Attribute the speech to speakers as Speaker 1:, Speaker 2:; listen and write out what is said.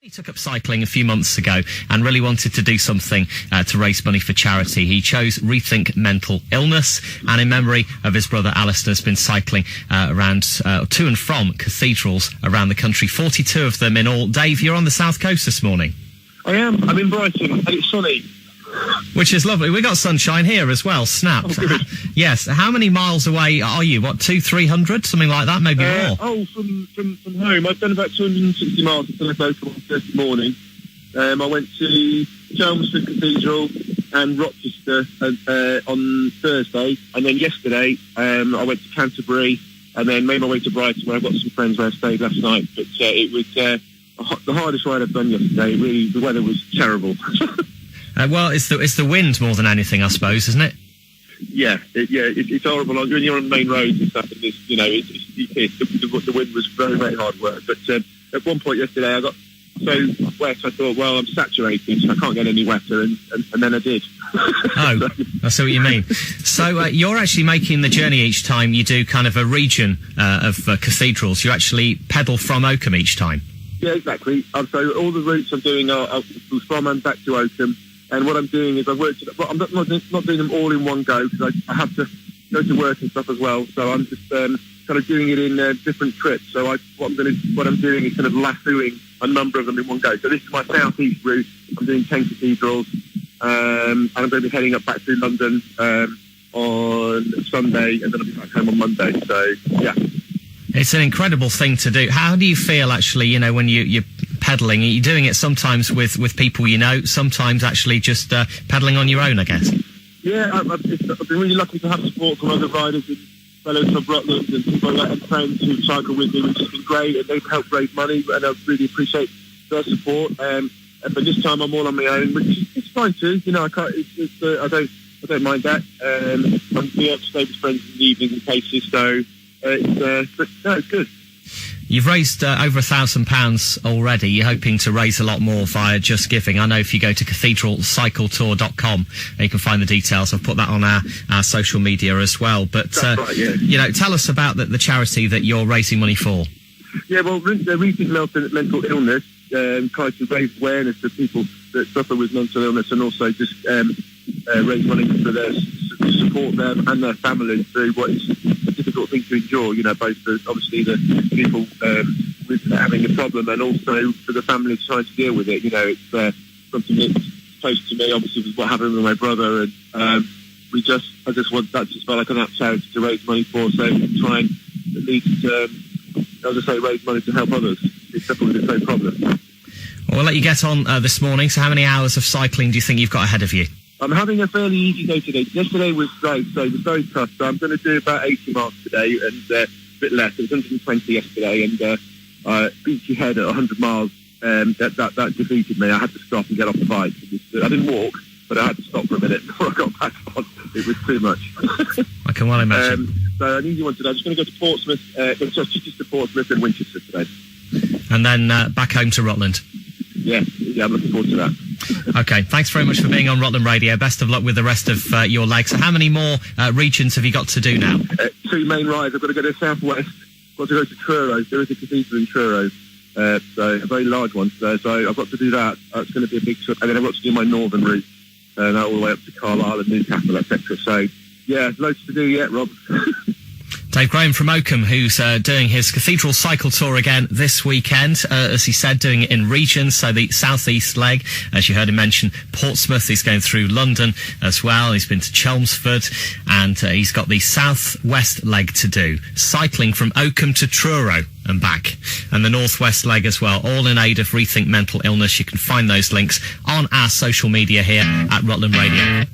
Speaker 1: He took up cycling a few months ago and really wanted to do something to raise money for charity. He chose Rethink Mental Illness, and in memory of his brother Alistair has been cycling around to and from cathedrals around the country, 42 of them in all. Dave, you're on the south coast this morning.
Speaker 2: I am. I'm in Brighton and it's sunny.
Speaker 1: Which is lovely. We got sunshine here as well. Snap.
Speaker 2: Oh,
Speaker 1: yes. How many miles away are you? What, 200-300? Something like that, maybe more.
Speaker 2: From home. I've done about 260 miles until I woke up on Thursday morning. I went to Chelmsford Cathedral and Rochester on Thursday, and then yesterday I went to Canterbury and then made my way to Brighton, where I've got some friends where I stayed last night. But it was the hardest ride I've done yesterday. Really, the weather was terrible.
Speaker 1: Well, it's the wind more than anything, I suppose, isn't it?
Speaker 2: Yeah, it's horrible. When you're on the main roads and stuff, and the wind was very, very hard work. But at one point yesterday, I got so wet, I thought, well, I'm saturated, so I can't get any wetter, and then I did.
Speaker 1: Oh, I see what you mean. So you're actually making the journey each time you do kind of a region of cathedrals. You actually pedal from Oakham each time.
Speaker 2: Yeah, exactly. So all the routes I'm doing are from and back to Oakham. And what I'm doing is I'm not doing them all in one go, because I have to go to work and stuff as well. So I'm just kind of doing it in different trips. So what I'm doing is kind of lassoing a number of them in one go. So this is my southeast route. I'm doing 10 cathedrals, and I'm going to be heading up back through London on Sunday, and then I'll be back home on Monday. So yeah,
Speaker 1: it's an incredible thing to do. How do you feel actually? When you're pedalling, are you doing it sometimes with people you know, sometimes actually just pedalling on your own, I guess?
Speaker 2: Yeah, I've been really lucky to have support from other riders and fellows from Rutland and people like that, and friends who cycle with me, which has been great, and they've helped raise money, and I really appreciate their support. But this time I'm all on my own, which is fine too. I can't. I don't mind that. I'm being able to stay with friends in the evenings and places, so it's good.
Speaker 1: You've raised over £1,000 already. You're hoping to raise a lot more via Just Giving. I know if you go to cathedralcycletour.com, you can find the details. I've put that on our social media as well. But,
Speaker 2: that's right, yeah.
Speaker 1: Tell us about the charity that you're raising money for.
Speaker 2: Yeah, well, Rethink Mental Illness tries to raise awareness for people that suffer with mental illness, and also just raise money to support them and their families through what is a difficult thing to endure, both for obviously the people with having a problem, and also for the families trying to deal with it. It's something that's close to me, obviously, with what happened with my brother, and I just felt like an apt charity to raise money for, so we can try and at least, as I say, raise money to help others who suffer with the same problem.
Speaker 1: Well, we'll let you get on this morning. So how many hours of cycling do you think you've got ahead of you?
Speaker 2: I'm having a fairly easy day today. Yesterday was great, so it was very tough. So I'm going to do about 80 miles today, and a bit less. It was 120 yesterday, and beachy head at 100 miles. That defeated me. I had to stop and get off the bike. I didn't walk, but I had to stop for a minute before I got back on. It was too much.
Speaker 1: I can well imagine.
Speaker 2: So an easy one today. I'm just going to go to Portsmouth, just to Portsmouth and Winchester today.
Speaker 1: And then back home to Rutland.
Speaker 2: Yeah, I'm looking forward to that.
Speaker 1: Okay, thanks very much for being on Rutland Radio. Best of luck with the rest of your leg. So how many more regions have you got to do now?
Speaker 2: 2 main rides. I've got to go to the southwest. I've got to go to Truro. There is a cathedral in Truro, so a very large one. So I've got to do that. It's going to be a big trip. And then I've got to do my northern route, all the way up to Carlisle and Newcastle, etc. So, yeah, loads to do yet, Rob.
Speaker 1: Dave Graham from Oakham, who's doing his cathedral cycle tour again this weekend, as he said, doing it in regions. So the southeast leg, as you heard him mention, Portsmouth. He's going through London as well. He's been to Chelmsford, and he's got the southwest leg to do, cycling from Oakham to Truro and back, and the northwest leg as well, all in aid of Rethink Mental Illness. You can find those links on our social media here at Rutland Radio.